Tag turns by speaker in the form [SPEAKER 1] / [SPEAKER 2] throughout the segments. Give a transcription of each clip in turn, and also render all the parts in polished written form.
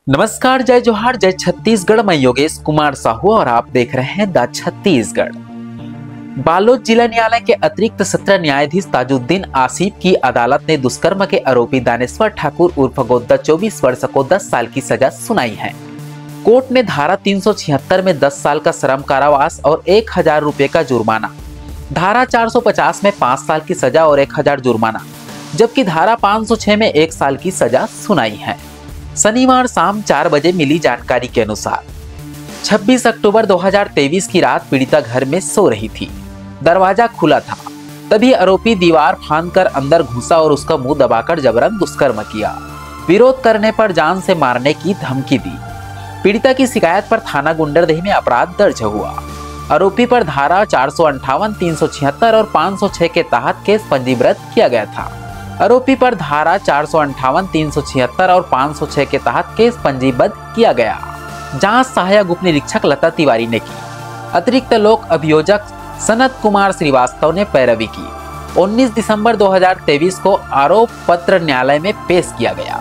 [SPEAKER 1] नमस्कार, जय जोहार, जय छत्तीसगढ़। मैं योगेश कुमार साहू और आप देख रहे हैं द छत्तीसगढ़। बालोद जिला न्यायालय के अतिरिक्त सत्र न्यायाधीश ताजुद्दीन आसिफ की अदालत ने दुष्कर्म के आरोपी दानेश्वर ठाकुर उर्फ गोद्दा 24 वर्ष को 10 साल की सजा सुनाई है। कोर्ट ने धारा 376 में 10 साल का श्रम कारावास और 1000 रुपए का जुर्माना, धारा 450 में 5 साल की सजा और 1000 जुर्माना, जबकि धारा 506 में 1 साल की सजा सुनाई है। शनिवार शाम 4 बजे मिली जानकारी के अनुसार 26 अक्टूबर 2023 की रात पीड़िता घर में सो रही थी। दरवाजा खुला था, तभी आरोपी दीवार फांदकर अंदर घुसा और उसका मुंह दबाकर जबरन दुष्कर्म किया। विरोध करने पर जान से मारने की धमकी दी। पीड़िता की शिकायत पर थाना गुंडरदेही में अपराध दर्ज हुआ। आरोपी पर धारा 458, 376 और 506 के तहत केस पंजीबृत किया गया था। आरोपी पर धारा 458, 376 और 506 के तहत केस पंजीबद्ध किया गया। जांच सहायक उप निरीक्षक लता तिवारी ने की। अतिरिक्त लोक अभियोजक सनत कुमार श्रीवास्तव ने पैरवी की। 19 दिसंबर 2023 को आरोप पत्र न्यायालय में पेश किया गया,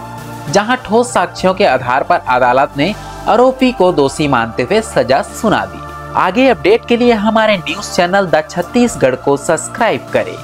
[SPEAKER 1] जहां ठोस साक्ष्यों के आधार पर अदालत ने आरोपी को दोषी मानते हुए सजा सुना दी। आगे अपडेट के लिए हमारे न्यूज चैनल द छत्तीसगढ़ को सब्सक्राइब करें।